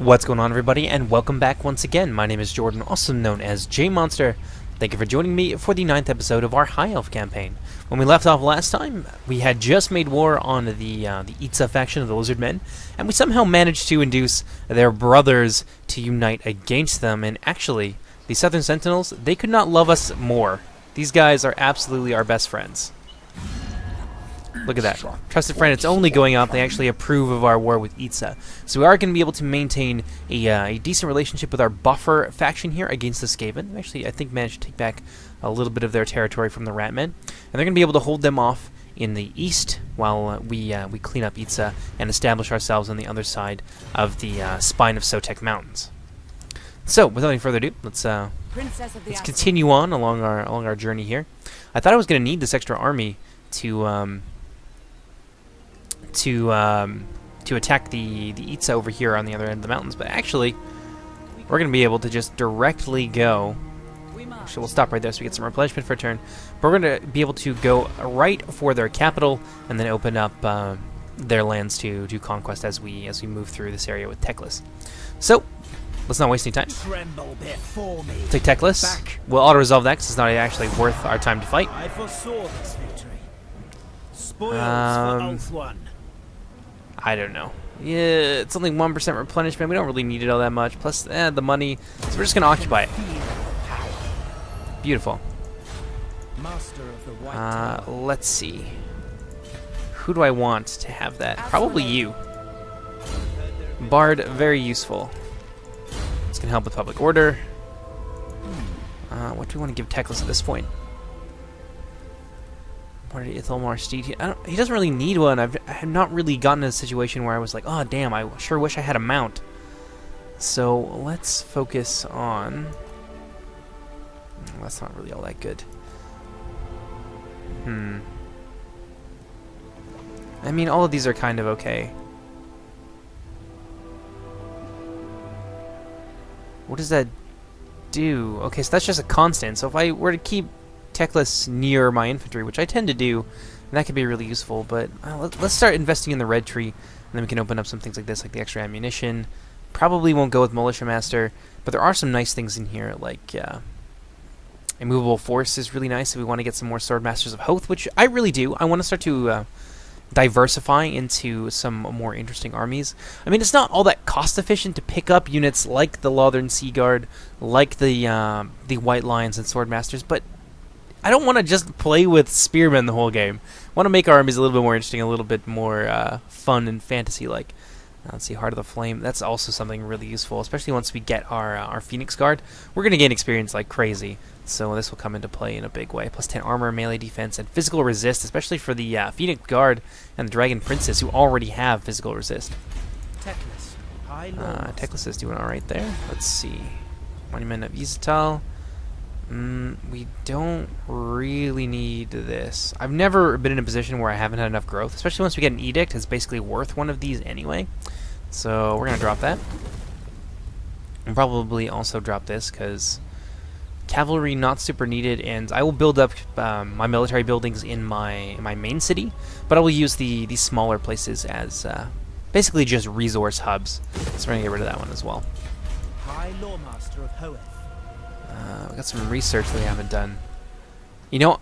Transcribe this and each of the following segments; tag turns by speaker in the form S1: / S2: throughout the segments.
S1: What's going on, everybody, and welcome back once again. My name is Jordan, also known as JMonster. Thank you for joining me for the 9th episode of our High Elf campaign. When we left off last time, we had just made war on the Itza faction of the Lizardmen, and we somehow managed to induce their brothers to unite against them. And actually, the Southern Sentinels, they could not love us more. These guys are absolutely our best friends. Look at that. Trusted friend, it's only going up. They actually approve of our war with Itza. So we are going to be able to maintain a decent relationship with our buffer faction here against the Skaven. We actually, I think, managed to take back a little bit of their territory from the Ratmen. And they're going to be able to hold them off in the east while we clean up Itza and establish ourselves on the other side of the spine of Sotek Mountains. So, without any further ado, let's continue on along our journey here. I thought I was going to need this extra army to attack the Itza over here on the other end of the mountains, but actually we're going to be able to just directly go. Actually, we'll stop right there so we get some replenishment for a turn. But we're going to be able to go right for their capital and then open up their lands to conquest as we move through this area with Teclis. So let's not waste any time. Take Teclis. We'll auto-resolve that because it's not actually worth our time to fight.
S2: I foresaw this victory. Spoils for Elf One.
S1: I don't know. Yeah, it's only 1% replenishment. We don't really need it all that much. Plus, the money. So we're just going to occupy it. Beautiful. Let's see. Who do I want to have that? Probably you. Bard, very useful. It's going to help with public order. What do we want to give Teclis at this point? Ithelmar Steed. He doesn't really need one. I have not really gotten in a situation where I was like, oh damn, I sure wish I had a mount. So let's focus on. That's not really all that good. I mean, all of these are kind of okay. What does that do? Okay, so that's just a constant. So if I were to keep Teclis near my infantry, which I tend to do, and that could be really useful, but let's start investing in the red tree, and then we can open up some things like this, like the extra ammunition. Probably won't go with Militia Master, but there are some nice things in here, like Immovable Force is really nice if we want to get some more Sword Masters of Hoth, which I really do. I want to start to diversify into some more interesting armies. I mean, it's not all that cost efficient to pick up units like the Lothern Sea Guard, like the White Lions and Sword Masters, but I don't want to just play with spearmen the whole game. I want to make our armies a little bit more interesting, a little bit more fun and fantasy-like. Let's see, Heart of the Flame. That's also something really useful, especially once we get our Phoenix Guard. We're going to gain experience like crazy, so this will come into play in a big way. Plus 10 armor, melee defense, and physical resist, especially for the Phoenix Guard and the Dragon Princess, who already have physical resist. Teclis is doing alright there. Let's see. Monument of Izatal. We don't really need this. I've never been in a position where I haven't had enough growth, especially once we get an edict. It's basically worth one of these anyway. So we're going to drop that. And probably also drop this because cavalry not super needed, and I will build up my military buildings in my main city, but I will use the smaller places as basically just resource hubs. So we're going to get rid of that one as well.
S2: High Lawmaster of Hoeth.
S1: We got some research that we haven't done. You know,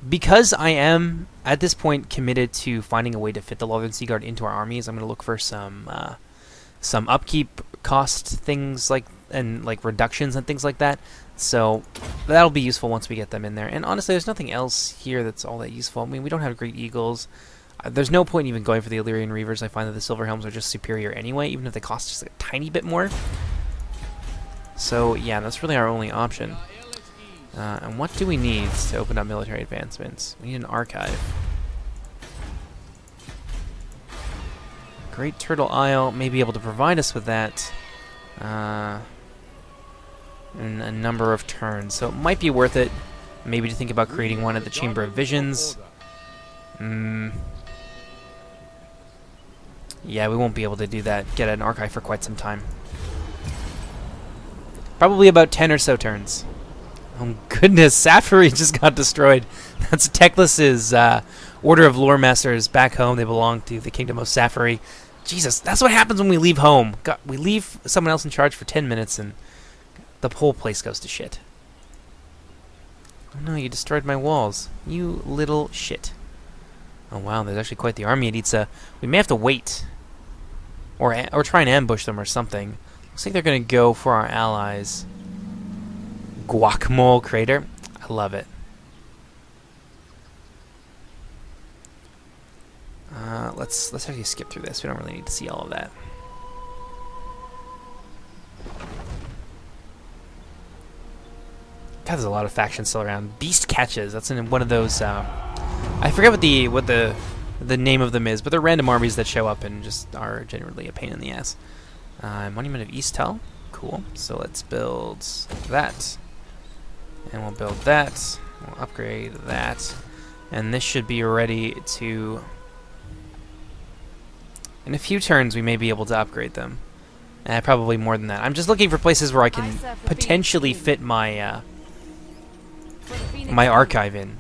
S1: because I am at this point committed to finding a way to fit the Lothern Sea Guard into our armies, I'm going to look for some upkeep cost things like reductions and things like that. So that'll be useful once we get them in there. And honestly, there's nothing else here that's all that useful. I mean, we don't have great eagles. There's no point even going for the Illyrian Reavers. I find that the Silver Helms are just superior anyway, even if they cost just a tiny bit more. So yeah, that's really our only option. And what do we need to open up military advancements? We need an archive. Great Turtle Isle may be able to provide us with that in a number of turns. So it might be worth it maybe to think about creating one at the Chamber of Visions. Yeah, we won't be able to do that. Get an archive for quite some time. Probably about 10 or so turns. Oh goodness, Savagery just got destroyed. That's Teclis's Order of Lore Masters back home. They belong to the Kingdom of Savagery. Jesus, that's what happens when we leave home. God, we leave someone else in charge for 10 minutes and the whole place goes to shit. Oh no, you destroyed my walls. You little shit. Oh wow, there's actually quite the army at Itza. We may have to wait. Or try and ambush them or something. Looks like they're going to go for our allies. Guacamole Crater. I love it. Let's actually skip through this. We don't really need to see all of that. God, there's a lot of factions still around. Beast Catches. That's in one of those. I forget what the name of them is, but they're random armies that show up and just are generally a pain in the ass. Monument of Eastel. Cool. So let's build that, and we'll build that. We'll upgrade that, and this should be ready to. In a few turns, we may be able to upgrade them. Probably more than that. I'm just looking for places where I can potentially fit my my archive in.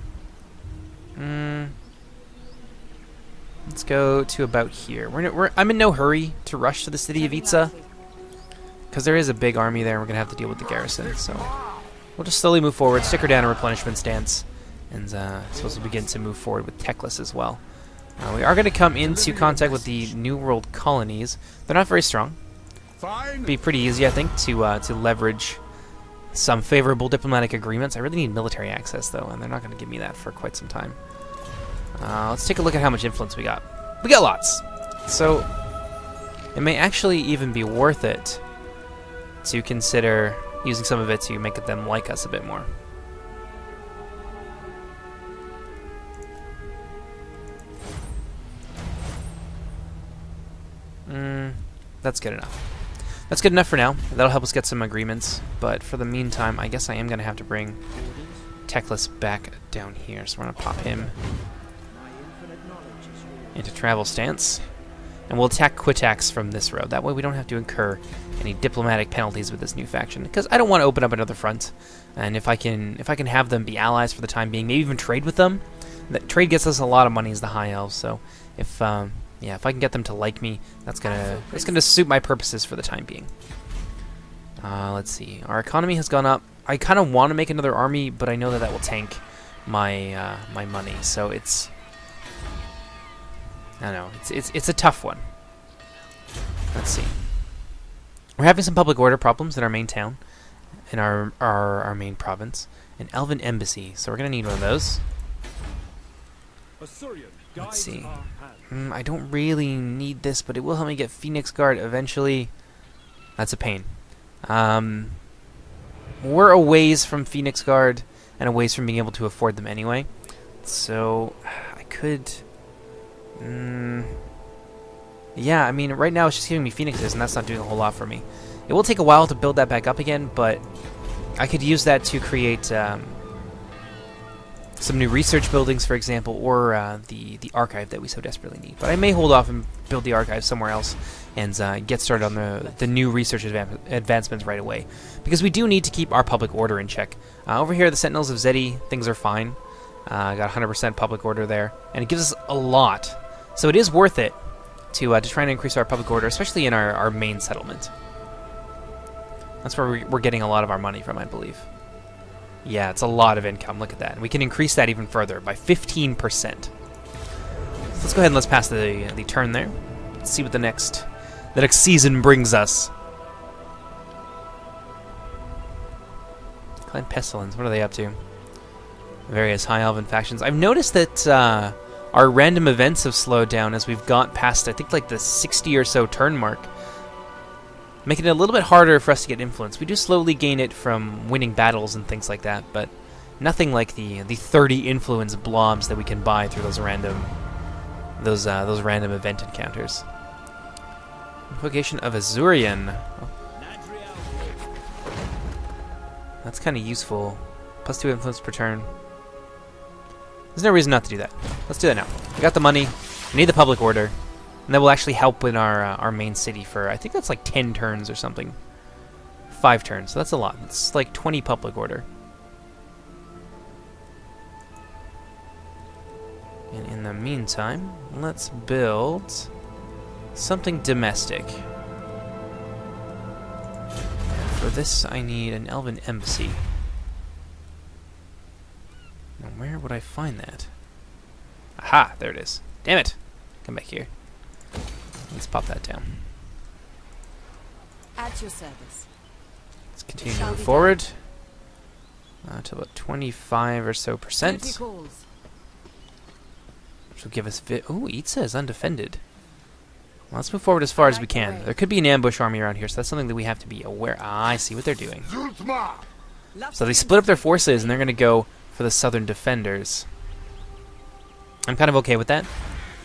S1: Let's go to about here. I'm in no hurry to rush to the city of Itza, because there is a big army there and we're going to have to deal with the garrison. So we'll just slowly move forward, stick her down a replenishment stance, and supposed to begin to move forward with Teclis as well. We are going to come into contact with the New World colonies. They're not very strong. Be pretty easy, I think, to leverage some favorable diplomatic agreements. I really need military access, though, and they're not going to give me that for quite some time. Let's take a look at how much influence we got. We got lots. So it may actually even be worth it to consider using some of it to make them like us a bit more. That's good enough. That's good enough for now. That'll help us get some agreements. But for the meantime, I guess I am going to have to bring Teclis back down here. So we're going to pop him into travel stance. And we'll attack Quitax from this road. That way we don't have to incur any diplomatic penalties with this new faction. Because I don't want to open up another front. And if I can have them be allies for the time being, maybe even trade with them. That trade gets us a lot of money as the High Elves. So if yeah, if I can get them to like me, that's gonna suit my purposes for the time being. Let's see. Our economy has gone up. I kind of want to make another army, but I know that will tank my my money. So it's, I don't know. It's a tough one. Let's see. We're having some public order problems in our main town, in our main province, an Elven embassy. So we're gonna need one of those. Let's see. I don't really need this, but it will help me get Phoenix Guard eventually. That's a pain. We're a ways from Phoenix Guard and a ways from being able to afford them anyway. So I could. Yeah, I mean, right now it's just giving me Phoenixes, and that's not doing a whole lot for me. It will take a while to build that back up again, but I could use that to create some new research buildings, for example, or the archive that we so desperately need. But I may hold off and build the archive somewhere else and get started on the new research advancements right away, because we do need to keep our public order in check. Over here, the Sentinels of Zeddy, things are fine. Got 100% public order there, and it gives us a lot. So it is worth it to try and increase our public order, especially in our main settlement. That's where we're getting a lot of our money from, I believe. Yeah, it's a lot of income. Look at that. And we can increase that even further by 15%. Let's go ahead and let's pass the turn there. Let's see what the next season brings us. Clan Pestilence, what are they up to? Various high elven factions. I've noticed that our random events have slowed down as we've got past, I think, like the 60 or so turn mark, making it a little bit harder for us to get influence. We do slowly gain it from winning battles and things like that, but nothing like the 30 influence blobs that we can buy through those random event encounters. Invocation of Azurian. Oh. That's kind of useful. +2 influence per turn. There's no reason not to do that. Let's do that now. We got the money. We need the public order. And that will actually help in our main city for, I think that's like 10 turns or something. 5 turns, so that's a lot. It's like 20 public order. And in the meantime, let's build something domestic. For this, I need an elven embassy. Now, where would I find that? Aha! There it is. Damn it! Come back here. Let's pop that down.
S3: At your service.
S1: Let's continue moving forward to about 25 or so percent, which will give us. Oh, Itza is undefended. Well, let's move forward as far as we can. There could be an ambush army around here, so that's something that we have to be aware. Ah, I see what they're doing. So they split up their forces, and they're going to go for the southern defenders. I'm kind of okay with that.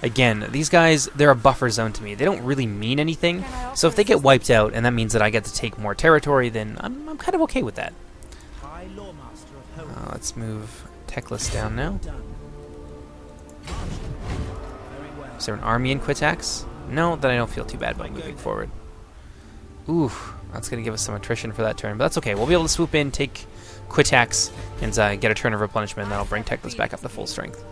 S1: Again, these guys, they're a buffer zone to me. They don't really mean anything. So if they get wiped out, and that means that I get to take more territory, then I'm kind of okay with that. Let's move Teclis down now. Is there an army in Quitax? No, then I don't feel too bad about moving forward. Ooh, that's going to give us some attrition for that turn, but that's okay. We'll be able to swoop in, take Quitax, and get a turn of replenishment, and that'll bring Teclis back up to full strength.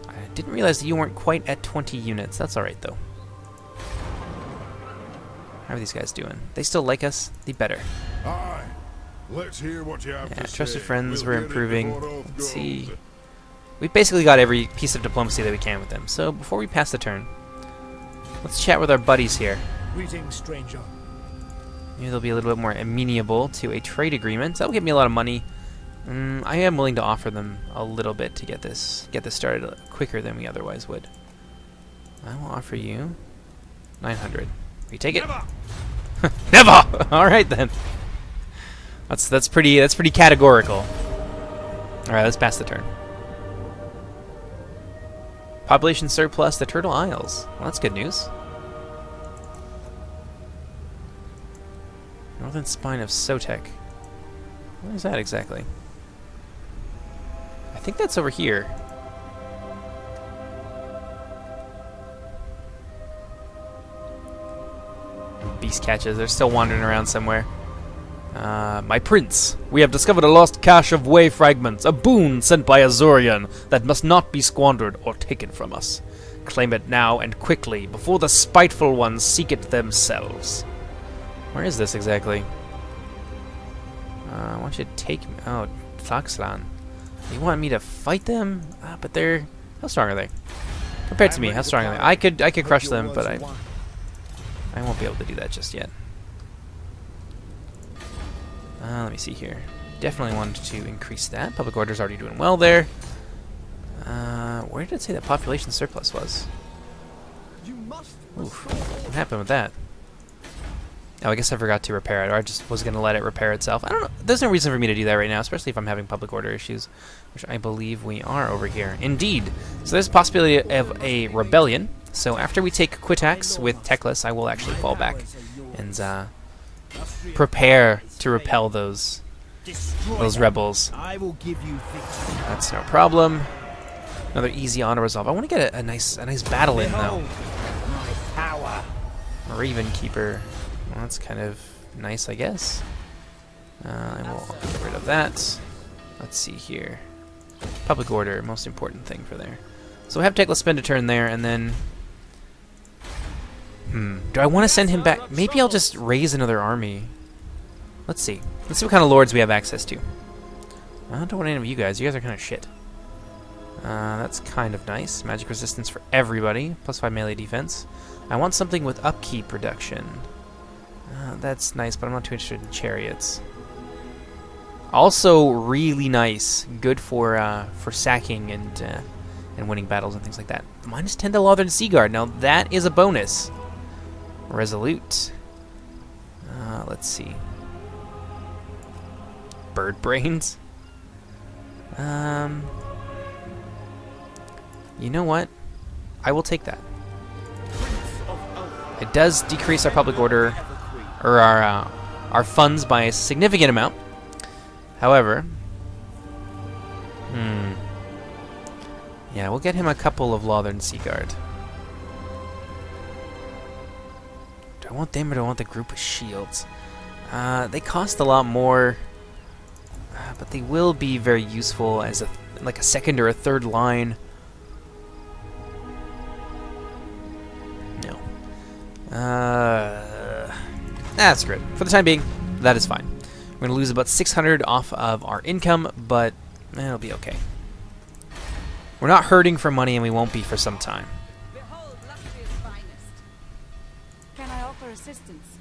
S1: I didn't realize that you weren't quite at 20 units. That's alright, though. How are these guys doing? They still like us? They better.
S4: Aye. Let's hear what you have to say.
S1: Trusted friends, we're improving. Let's see. We've basically got every piece of diplomacy that we can with them. So before we pass the turn, let's chat with our buddies here.
S2: Greetings, stranger.
S1: Maybe they'll be a little bit more amenable to a trade agreement. That will give me a lot of money. I am willing to offer them a little bit to get this started quicker than we otherwise would. I will offer you 900. Will you take it?
S2: Never.
S1: Never. All right then. That's pretty categorical. All right, let's pass the turn. Population surplus, the Turtle Isles. Well, that's good news. Northern Spine of Sotek. What is that exactly? I think that's over here. Beast catches, they're still wandering around somewhere. My prince, we have discovered a lost cache of way fragments, a boon sent by Azorian that must not be squandered or taken from us. Claim it now and quickly, before the spiteful ones seek it themselves. Where is this exactly? I want you to take me. Oh, Thaxlan. You want me to fight them? But they're... How strong are they? Compared to me, how strong are they? I could crush them, but I won't be able to do that just yet. Let me see here. Definitely wanted to increase that. Public order's already doing well there. Where did it say that population surplus was? Oof. What happened with that? Oh, I guess I forgot to repair it, or I just was going to let it repair itself. I don't know. There's no reason for me to do that right now, especially if I'm having public order issues, which I believe we are over here. Indeed. So there's a possibility of a rebellion. So after we take Quitax with Teclis, I will actually fall back and prepare to repel those rebels.
S2: I will give you victory.
S1: That's no problem. Another easy honor resolve. I want to get a nice battle in though.
S2: My power.
S1: Raven Keeper. Well, that's kind of nice, I guess. I will get rid of that. Let's see here. Public order, most important thing for there. So we have Teclis spend a turn there, and then... Do I want to send him back? Maybe I'll just raise another army. Let's see. Let's see what kind of lords we have access to. I don't want any of you guys. You guys are kind of shit. That's kind of nice. Magic resistance for everybody. +5 melee defense. I want something with upkeep reduction. That's nice, but I'm not too interested in chariots. Also, really nice. Good for sacking and winning battles and things like that. -10 to Lothern Seaguard. Now that is a bonus. Resolute. Let's see. Bird brains. You know what? I will take that. It does decrease our public order, or our funds by a significant amount. However, yeah, we'll get him a couple of Lothern Seaguard. Do I want them or do I want the group of shields? They cost a lot more, but they will be very useful as like a second or a third line. That's good. For the time being, that is fine. We're going to lose about 600 off of our income, but it'll be okay. We're not hurting for money, and we won't be for some time.
S3: Behold, luxury's finest. Can I offer assistance?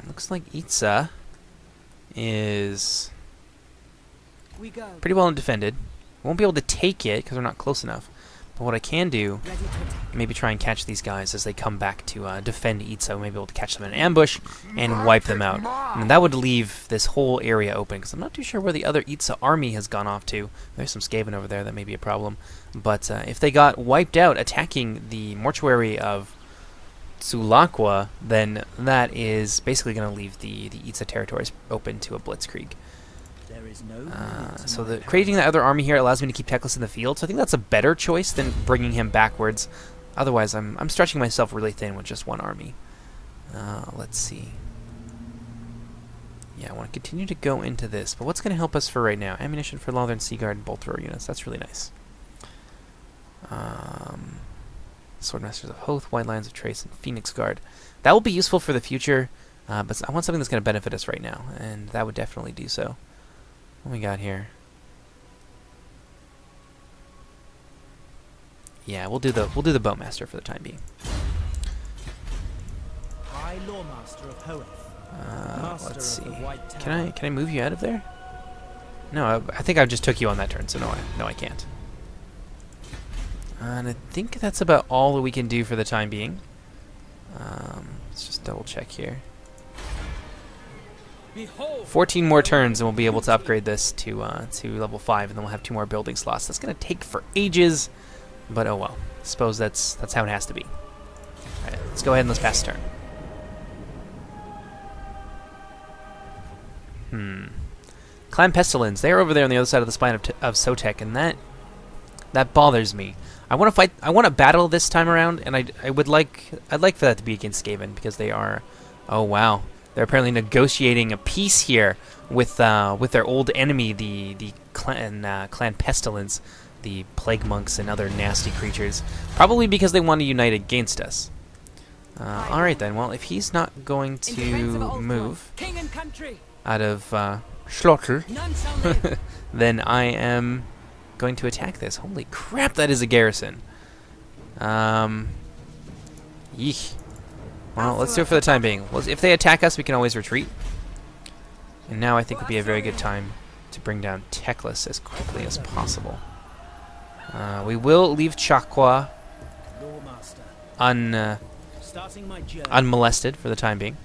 S1: Looks like Itza is
S3: We go.
S1: pretty well defended. Won't be able to take it because we're not close enough. But what I can do,
S3: Ready to attack.
S1: maybe try and catch these guys as they come back to defend Itza. We may be able to catch them in an ambush and wipe them out. And that would leave this whole area open, because I'm not too sure where the other Itza army has gone off to. There's some Skaven over there. That may be a problem. But if they got wiped out attacking the mortuary of Sulakwa, then that is basically going to leave the Itza territories open to a blitzkrieg.
S2: There is no limit to
S1: So
S2: my
S1: the
S2: power.
S1: creating that other army here allows me to keep Teclis in the field, so I think that's a better choice than bringing him backwards. Otherwise, I'm stretching myself really thin with just one army. Let's see. Yeah, I want to continue to go into this, but what's going to help us for right now? Ammunition for Northern Seaguard and bolt thrower units. That's really nice. Swordmasters of Hoth, White Lions of Trace, and Phoenix Guard. That will be useful for the future, but I want something that's going to benefit us right now, and that would definitely do so. What we got here? Yeah, we'll do the Bowmaster for the time being.
S2: High Lawmaster of Hoeth. Master
S1: Let's
S2: of
S1: see.
S2: the White
S1: Can
S2: Tower.
S1: I move you out of there? No, I think I just took you on that turn, so no, I can't. And I think that's about all that we can do for the time being. Let's just double check here.
S2: Behold,
S1: 14 more turns, and we'll be able to upgrade this to level 5, and then we'll have 2 more building slots. That's going to take for ages, but oh well. I suppose that's how it has to be. All right, let's go ahead and let's pass the turn. Clan Pestilence. They're over there on the other side of the spine of Sotek, and that bothers me. I want to fight. I want to battle this time around, and I'd like for that to be against Skaven, because they are. Oh wow, they're apparently negotiating a peace here with their old enemy, the Clan Pestilence, the Plague Monks and other nasty creatures. Probably because they want to unite against us. All right then. Well, if he's not going
S3: In defense of
S1: to
S3: Ulthuan,
S1: move
S3: King and country.
S1: out of Schlotl,
S3: None shall live.
S1: then I am going to attack this. Holy crap, that is a garrison. Yeesh. Well, let's do it for the time being. Well, if they attack us, we can always retreat. And now I think would be a very good time to bring down Teclis as quickly as possible. We will leave Chakwa
S2: Lawmaster. Starting my journey.
S1: unmolested for the time being.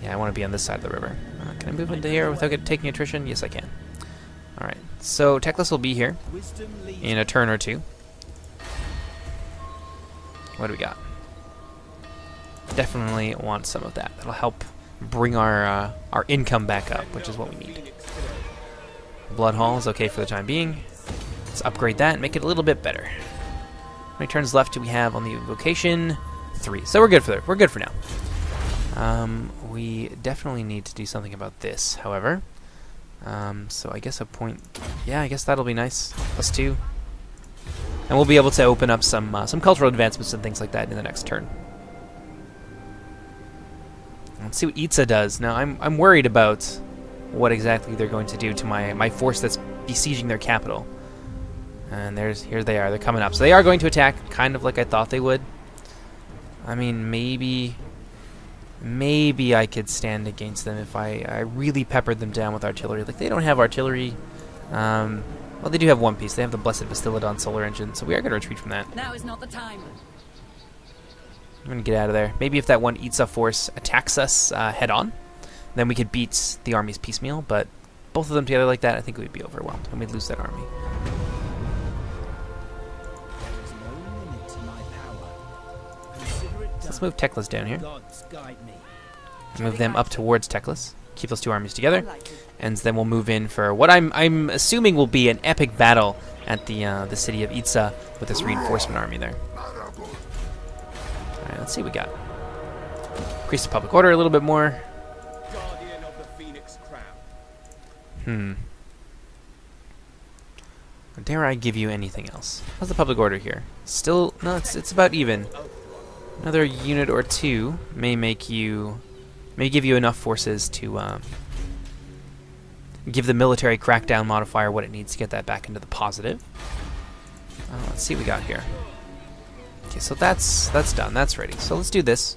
S1: Yeah, I want to be on this side of the river. Can I move into here without taking attrition? Yes, I can. Alright, so Teclis will be here
S2: Wisdom leads
S1: in a turn or two. What do we got? Definitely want some of that. That'll help bring our income back up, which is what we need. Blood Hall is okay for the time being. Let's upgrade that and make it a little bit better. How many turns left do we have on the vocation? 3. So we're good for now. We definitely need to do something about this, however. So I guess a point. Yeah, I guess that'll be nice. +2, and we'll be able to open up some cultural advancements and things like that in the next turn. Let's see what Itza does. Now I'm worried about what exactly they're going to do to my force that's besieging their capital. And here they are. They're coming up. So they are going to attack, kind of like I thought they would. I mean, maybe I could stand against them if I really peppered them down with artillery. Like, they don't have artillery. Well, they do have one piece. They have the Blessed Bastillodon solar engine, so we are going to retreat from that.
S3: Now is not the time.
S1: I'm going to get out of there. Maybe if that one Itza force attacks us head-on, then we could beat the armies piecemeal, but both of them together like that, I think we'd be overwhelmed, and we'd lose that army.
S2: There is no limit to my power. Consider it
S1: Let's
S2: done.
S1: move Teclis down here.
S2: Gods guide me.
S1: Move them up towards Teclis. Keep those two armies together.
S3: Like it.
S1: And then we'll move in for what I'm assuming will be an epic battle at the city of Itza with this reinforcement army there. Alright, let's see what we got. Increase the public order a little bit more.
S5: Guardian of the Phoenix Crown.
S1: Dare I give you anything else? How's the public order here? Still, no, it's about even. Another unit or two may give you enough forces to give the military crackdown modifier what it needs to get that back into the positive. Let's see what we got here. Okay, so that's done. That's ready. So let's do this.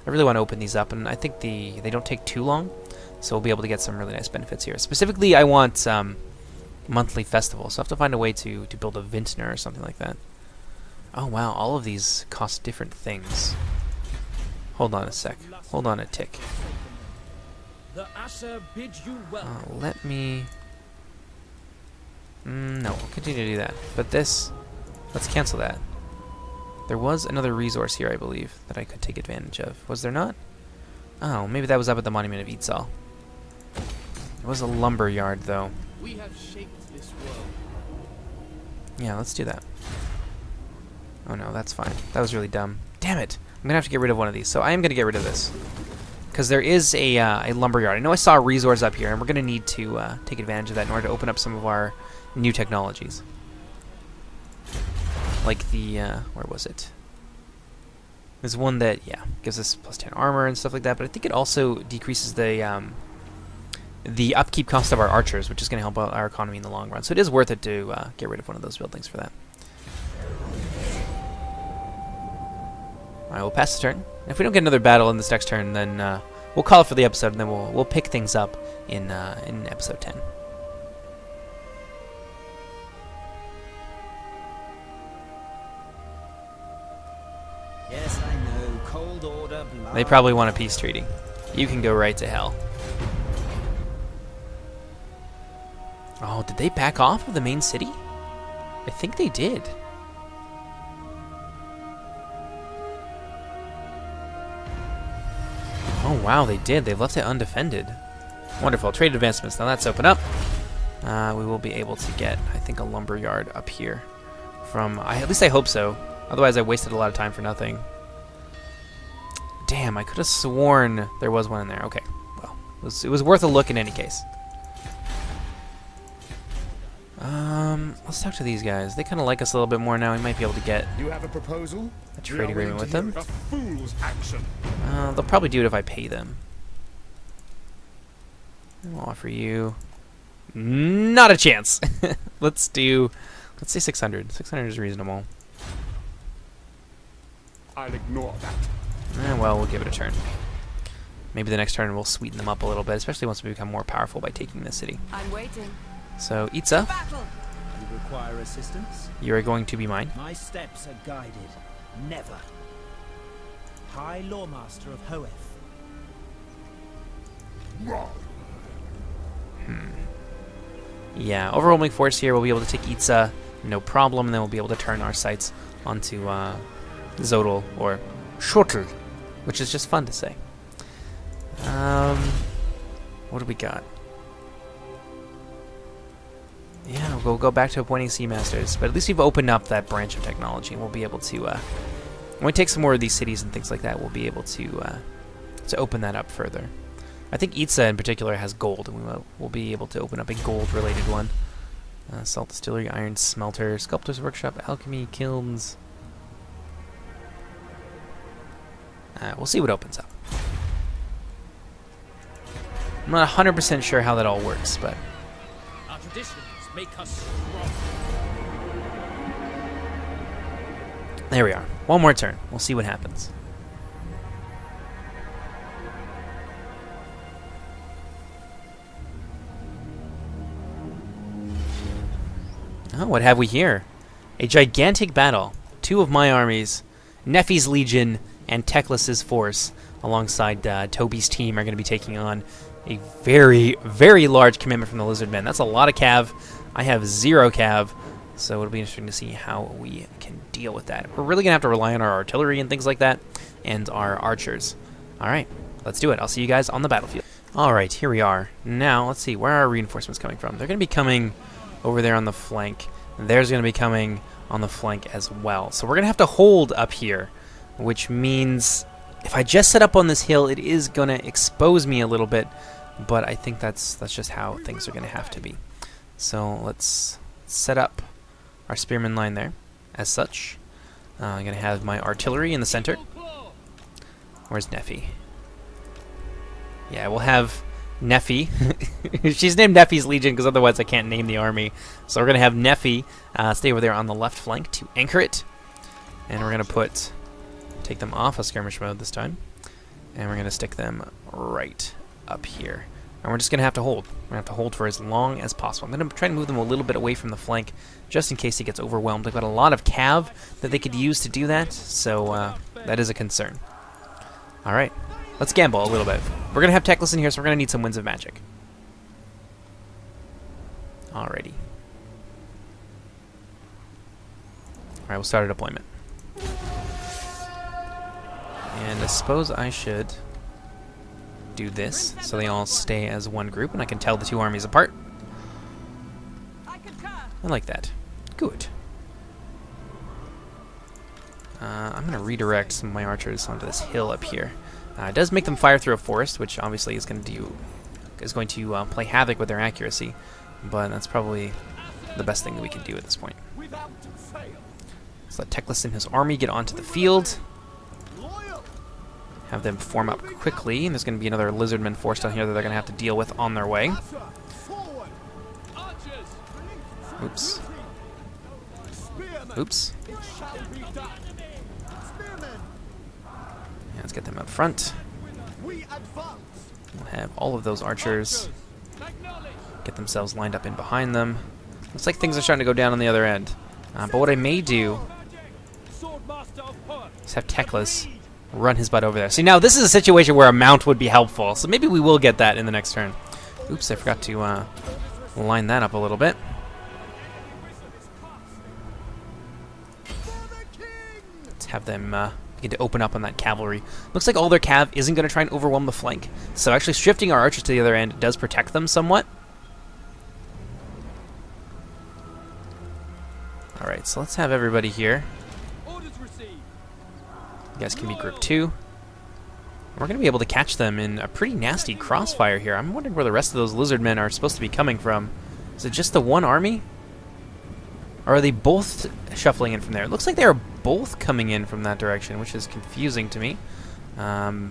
S1: I really want to open these up, and I think they don't take too long, so we'll be able to get some really nice benefits here. Specifically, I want monthly festival, so I have to find a way to build a vintner or something like that. Oh wow, all of these cost different things. Hold on a sec. Hold on a tick.
S2: The Asher bids you welcome.
S1: Let me... no, we'll continue to do that. But this... Let's cancel that. There was another resource here, I believe, that I could take advantage of. Was there not? Oh, maybe that was up at the Monument of Itza. It was a lumber yard, though.
S5: We have shaped this world.
S1: Yeah, let's do that. Oh no, that's fine. That was really dumb. Damn it! I'm gonna have to get rid of one of these, so I am gonna get rid of this. Because there is a lumberyard. I know I saw a resource up here, and we're gonna need to take advantage of that in order to open up some of our new technologies. Like the, where was it? There's one that, yeah, gives us plus 10 armor and stuff like that, but I think it also decreases the upkeep cost of our archers, which is gonna help out our economy in the long run. So it is worth it to get rid of one of those buildings for that. Alright, we'll pass the turn. If we don't get another battle in this next turn, then we'll call it for the episode, and then we'll pick things up in episode 10.
S2: Yes, I know. Cold order. Blah.
S1: They probably want a peace treaty. You can go right to hell. Oh, did they back off of the main city? I think they did. Oh wow, they did. They left it undefended. Wonderful. Trade advancements. Now that's open up. We will be able to get, I think, a lumber yard up here. From, at least I hope so. Otherwise, I wasted a lot of time for nothing. Damn, I could have sworn there was one in there. Okay, well, it was worth a look in any case. Let's talk to these guys. They kind of like us a little bit more now. We might be able to get
S4: You have a proposal?
S1: a trade agreement with them.
S4: A fool's action.
S1: They'll probably do it if I pay them. I'll offer you... Not a chance! Let's say 600. 600 is reasonable.
S4: I'll ignore that.
S1: Well, we'll give it a turn. Maybe the next turn we'll sweeten them up a little bit, especially once we become more powerful by taking this city.
S3: I'm waiting.
S1: So, Itza,
S3: Battle!
S2: You require assistance?
S1: you are going to be mine.
S2: My steps are guided. Never. High Lawmaster of Hoeth.
S1: Yeah, overwhelming force here. We'll be able to take Itza, no problem, and then we'll be able to turn our sights onto Zodal, or Schotl, which is just fun to say. What do we got? Yeah, we'll go back to appointing Sea Masters, but at least we've opened up that branch of technology, and we'll be able to, when we take some more of these cities and things like that, we'll be able to open that up further. I think Itza in particular has gold, and we'll be able to open up a gold-related one. Salt Distillery, Iron Smelter, Sculptor's Workshop, Alchemy, Kilns. We'll see what opens up. I'm not 100% sure how that all works, but...
S5: Our traditions make us strong.
S1: There we are. One more turn. We'll see what happens. Oh, what have we here? A gigantic battle. Two of my armies, Nephi's Legion and Teclis' force, alongside Toby's team, are going to be taking on a very, very large commitment from the Lizardmen. That's a lot of cav. I have 0 cav, so it'll be interesting to see how we can deal with that. We're really going to have to rely on our artillery and things like that, and our archers. Alright, let's do it. I'll see you guys on the battlefield. Alright, here we are. Now, let's see, where are our reinforcements coming from? They're going to be coming over there on the flank. There's going to be coming on the flank as well. So we're going to have to hold up here, which means if I just set up on this hill, it is going to expose me a little bit, but I think that's just how things are going to have to be. So let's set up our spearman line there as such. I'm going to have my artillery in the center. Where's Neffy? Yeah, we'll have Neffy. She's named Neffy's Legion because otherwise I can't name the army. So we're going to have Neffy stay over there on the left flank to anchor it. And we're going to take them off of skirmish mode this time. And we're going to stick them right up here. And we're just going to have to hold. We're going to have to hold for as long as possible. I'm going to try to move them a little bit away from the flank just in case he gets overwhelmed. They've got a lot of cav that they could use to do that, so that is a concern. Alright, let's gamble a little bit. We're going to have Teclis in here, so we're going to need some Winds of Magic. Alrighty. Alright, we'll start a deployment. And I suppose I should do this so they all stay as one group and I can tell the two armies apart. I like that. Good. I'm going to redirect some of my archers onto this hill up here. It does make them fire through a forest, which obviously is going to play havoc with their accuracy, but that's probably the best thing that we can do at this point. Let's let Teclis and his army get onto the field. Have them form up quickly, and there's going to be another Lizardman force down here that they're going to have to deal with on their way. Oops. Oops. Yeah, let's get them up front. We'll have all of those archers get themselves lined up in behind them. Looks like things are starting to go down on the other end. But what I may do is have Teclis run his butt over there. See, now this is a situation where a mount would be helpful, so maybe we will get that in the next turn. Oops, I forgot to line that up a little bit. Let's have them begin to open up on that cavalry. Looks like all their cav isn't going to try and overwhelm the flank, so actually shifting our archers to the other end does protect them somewhat. Alright, so let's have everybody here. You guys can be group 2. We're going to be able to catch them in a pretty nasty crossfire here. I'm wondering where the rest of those lizardmen are supposed to be coming from. Is it just the one army? Or are they both shuffling in from there? It looks like they are both coming in from that direction, which is confusing to me. Yeah,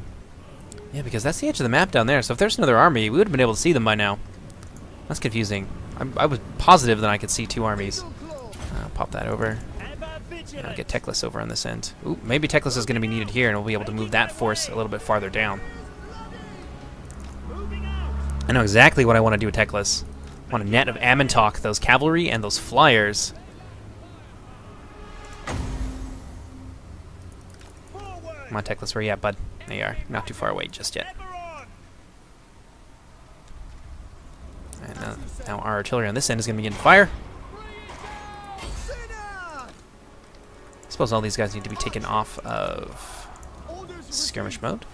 S1: because that's the edge of the map down there, so if there's another army, we would have been able to see them by now. That's confusing. I was positive that I could see two armies. Pop that over. I'll get Teclis over on this end. Ooh, maybe Teclis is going to be needed here, and we'll be able to move that force a little bit farther down. I know exactly what I want to do with Teclis. I want a net of Ammontok, those cavalry, and those flyers. Come on, Teclis, where you at, bud? There you are. Not too far away just yet. And now our artillery on this end is going to begin to fire. I suppose all these guys need to be taken off of skirmish mode.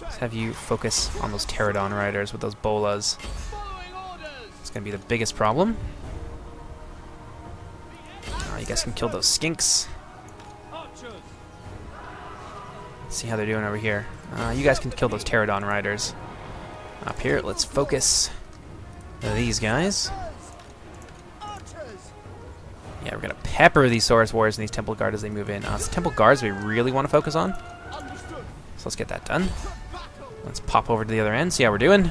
S1: Let's have you focus on those pterodon riders with those bolas. It's going to be the biggest problem. You guys can kill those skinks. Let's see how they're doing over here. You guys can kill those pterodon riders. Up here, let's focus these guys. Yeah, we're going to pepper these Saurus Warriors and these Temple Guard as they move in. It's the Temple Guards we really want to focus on. So let's get that done. Let's pop over to the other end, see how we're doing.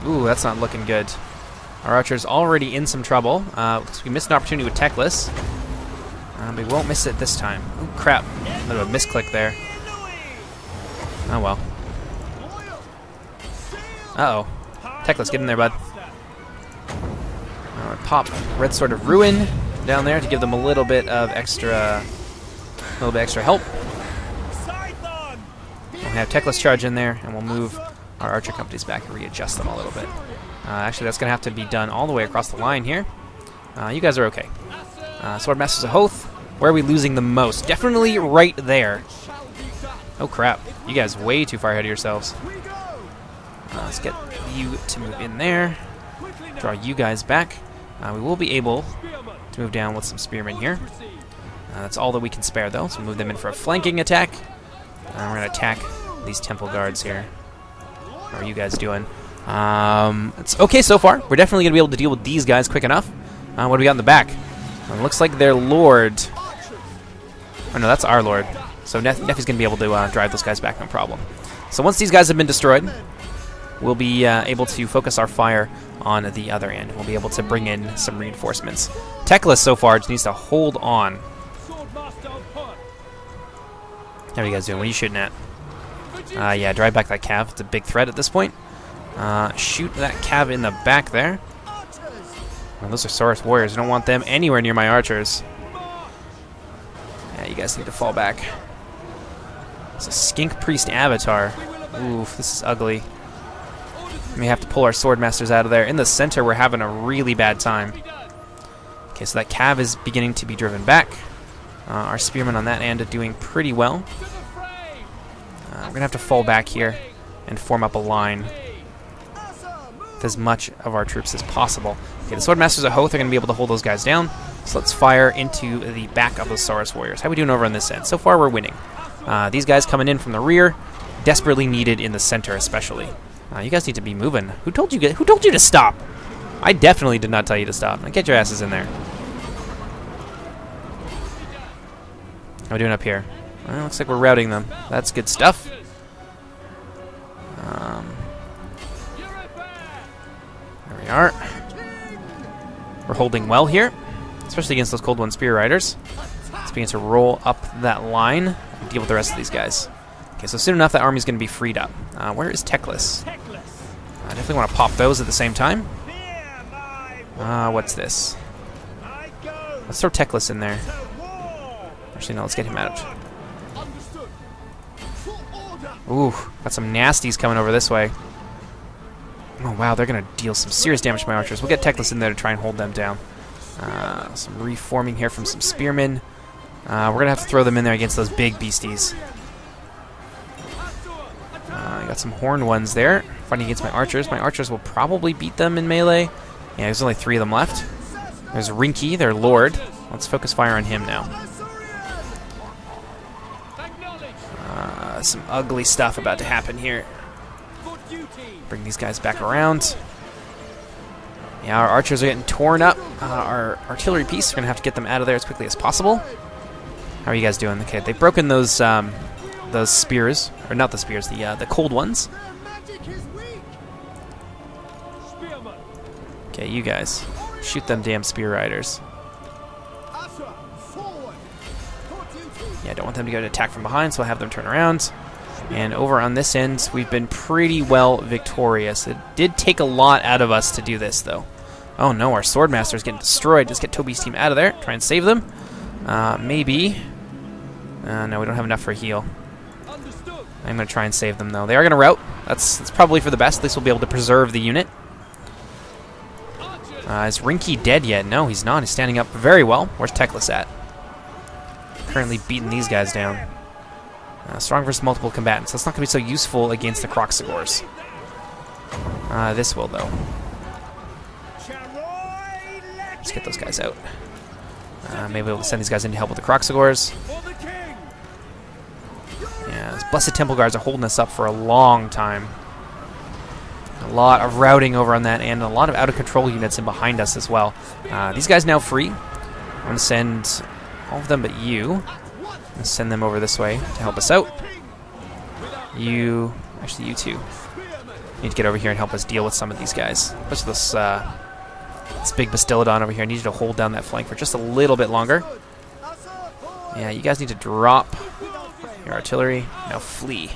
S1: Ooh, that's not looking good. Our archer's already in some trouble. We missed an opportunity with Teclis. We won't miss it this time. Ooh, crap. A bit of a misclick there. Oh, well. Uh-oh. Teclis, get in there, bud. Pop Red Sword of Ruin down there to give them a little bit of extra help. We'll have Teclis charge in there, and we'll move our archer companies back and readjust them a little bit. Actually, that's going to have to be done all the way across the line here. You guys are okay. Swordmasters of Hoth, where are we losing the most? Definitely right there. Oh crap, you guys way too far ahead of yourselves. Let's get you to move in there. Draw you guys back. We will be able to move down with some spearmen here. That's all that we can spare, though, so move them in for a flanking attack. We're going to attack these Temple Guards here. How are you guys doing? It's okay so far. We're definitely going to be able to deal with these guys quick enough. What do we got in the back? It looks like their lord... Oh, no, that's our lord. So So Neffy's going to be able to drive those guys back, no problem. So once these guys have been destroyed, we'll be able to focus our fire on the other end. We'll be able to bring in some reinforcements. Teclis so far just needs to hold on. How are you guys doing? What are you shooting at? Yeah, drive back that cav. It's a big threat at this point. Shoot that cav in the back there. Oh, those are Saurus warriors. I don't want them anywhere near my archers. Yeah, you guys need to fall back. It's a skink priest avatar. Oof, this is ugly. We may have to pull our swordmasters out of there. In the center, we're having a really bad time. Okay, so that cav is beginning to be driven back. Our spearmen on that end are doing pretty well. We're going to have to fall back here and form up a line with as much of our troops as possible. Okay, the swordmasters of Hoth are going to be able to hold those guys down. So let's fire into the back of those Saurus warriors. How are we doing over on this end? So far, we're winning. These guys coming in from the rear, desperately needed in the center especially. You guys need to be moving. Who told you to stop? I definitely did not tell you to stop. Now get your asses in there. How are we doing up here? Well, looks like we're routing them. That's good stuff. There we are. We're holding well here, especially against those Cold One Spear Riders. Let's begin to roll up that line and deal with the rest of these guys. Okay, so soon enough that army's going to be freed up. Where is Teclis? I definitely want to pop those at the same time. What's this? Let's throw Teclis in there. Actually, no, let's get him out. Ooh, got some nasties coming over this way. Oh, wow, they're going to deal some serious damage to my archers. We'll get Teclis in there to try and hold them down. Some reforming here from some spearmen. We're going to have to throw them in there against those big beasties. I got some horned ones there fighting against my archers. My archers will probably beat them in melee. Yeah, there's only 3 of them left. There's Rinky, their lord. Let's focus fire on him now. Some ugly stuff about to happen here. Bring these guys back around. Yeah, our archers are getting torn up. Our artillery piece, we're going to have to get them out of there as quickly as possible. How are you guys doing? Okay, they've broken those spears. Or not the spears, the cold ones. Okay, you guys. Shoot them damn spear riders. Yeah, I don't want them to go to attack from behind, so I'll have them turn around. And over on this end, we've been pretty well victorious. It did take a lot out of us to do this, though. Oh no, our swordmaster is getting destroyed. Just get Toby's team out of there. Try and save them. Maybe. No, we don't have enough for a heal. I'm going to try and save them, though. They are going to rout. That's probably for the best. At least we'll be able to preserve the unit. Is Rinky dead yet? No, he's not. He's standing up very well. Where's Teclis at? Currently beating these guys down. Strong versus multiple combatants. That's not going to be so useful against the Croxagors. This will, though. Let's get those guys out. Maybe we'll send these guys in to help with the Croxagors. Yeah, those Blessed Temple Guards are holding us up for a long time. A lot of routing over on that end, and a lot of out-of-control units in behind us as well. These guys now free. I'm going to send all of them but you. I'm going to send them over this way to help us out. Actually you two need to get over here and help us deal with some of these guys. Especially this big Bastillodon over here. I need you to hold down that flank for just a little bit longer. Yeah, you guys need to drop your artillery. Now flee.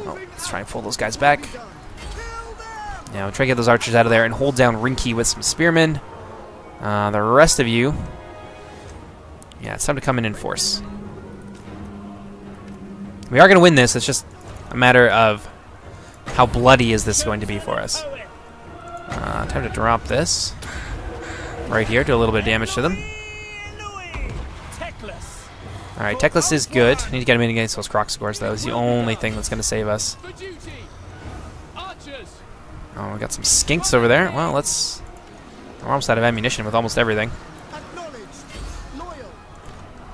S1: Oh, let's try and pull those guys back. Now try to get those archers out of there and hold down Rinky with some spearmen. The rest of you, yeah, it's time to come in force. We are going to win this. It's just a matter of how bloody is this going to be for us. Time to drop this right here. Do a little bit of damage to them. Alright, Teclis is good. Need to get him in against those Croxagors, though. It's the only thing that's going to save us. Oh, we got some skinks over there. Well, we're almost out of ammunition with almost everything.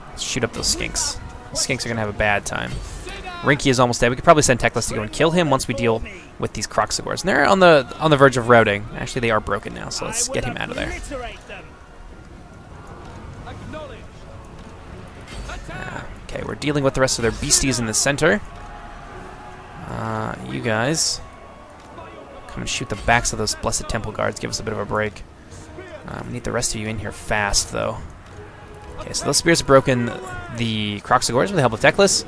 S1: Let's shoot up those skinks. The skinks are going to have a bad time. Rinky is almost dead. We could probably send Teclis to go and kill him once we deal with these Croxagors. And they're on the verge of routing. Actually, they are broken now, so let's get him out of there. Okay, we're dealing with the rest of their beasties in the center. You guys come and shoot the backs of those blessed temple guards. Give us a bit of a break. We need the rest of you in here fast, though. Okay, so those spears have broken the Croxagores with the help of Teclis.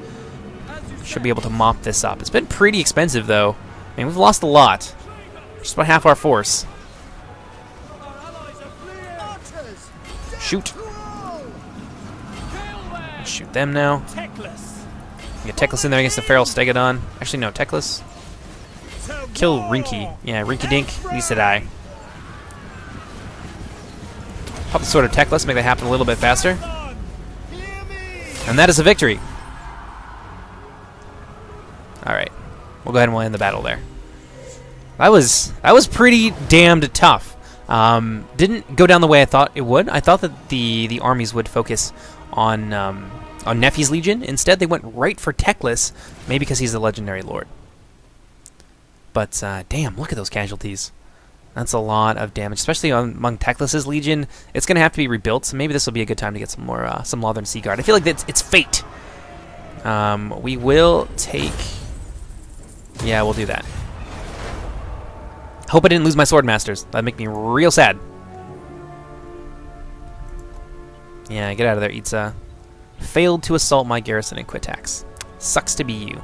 S1: Should be able to mop this up. It's been pretty expensive, though. I mean, we've lost a lot. Just about half our force. Shoot. Shoot them now. Get Teclis in there against the Feral Stegodon. Actually, no, Teclis. Kill Rinky. Yeah, Rinky Dink needs to die. Pop the sword of Teclis, make that happen a little bit faster. And that is a victory. Alright. We'll go ahead and we'll end the battle there. That was pretty damned tough. Didn't go down the way I thought it would. I thought that the armies would focus on Nephi's Legion. Instead, they went right for Teclis, maybe because he's a legendary lord. But damn, look at those casualties. That's a lot of damage, especially among Teclis' Legion. It's going to have to be rebuilt, so maybe this will be a good time to get some more some Lothern Sea Guard. I feel like it's fate. We will take... Yeah, we'll do that. Hope I didn't lose my Swordmasters. That'd make me real sad. Yeah, get out of there, Itza. Failed to assault my garrison and quit tax. Sucks to be you.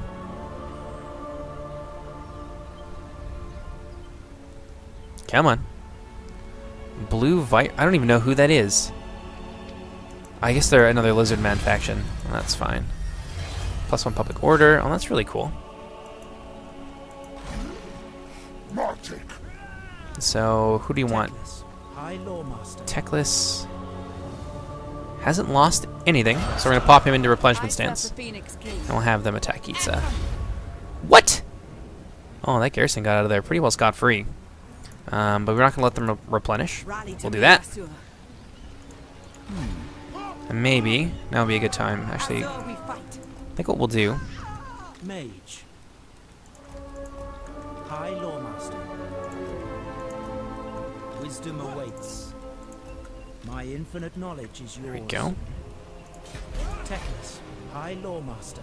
S1: Come on. Blue I don't even know who that is. I guess they're another Lizardman faction. Well, that's fine. +1 public order. Oh, that's really cool. So, who do you want? Teclis hasn't lost anything, so we're going to pop him into replenishment stance. And we'll have them attack Itza. What? Oh, that garrison got out of there pretty well scot-free. But we're not going to let them replenish. We'll do that. And maybe, now would be a good time. Actually, I think what we'll do...
S2: Mage. High Lawmaster. Wisdom awaits. My infinite knowledge is yours.
S1: There we go.
S2: Teclis, High Lawmaster.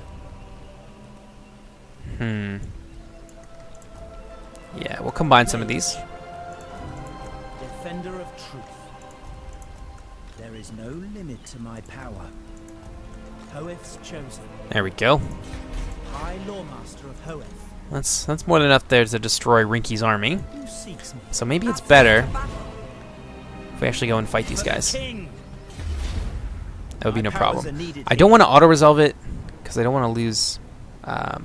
S1: Yeah, we'll combine some of these.
S2: Defender of truth. There is no limit to my power. Hoeth's chosen.
S1: There we go.
S2: High Lawmaster of Hoeth.
S1: That's more than enough there to destroy Rinky's army.
S2: Who seeks me?
S1: So maybe it's better if we actually go and fight these guys. That would be no problem. I don't want to auto-resolve it because I don't want to lose my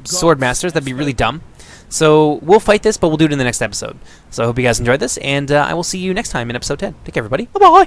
S1: Swordmasters. That'd be really dumb. So we'll fight this, but we'll do it in the next episode. So I hope you guys enjoyed this, and I will see you next time in episode 10. Take care, everybody. Bye-bye.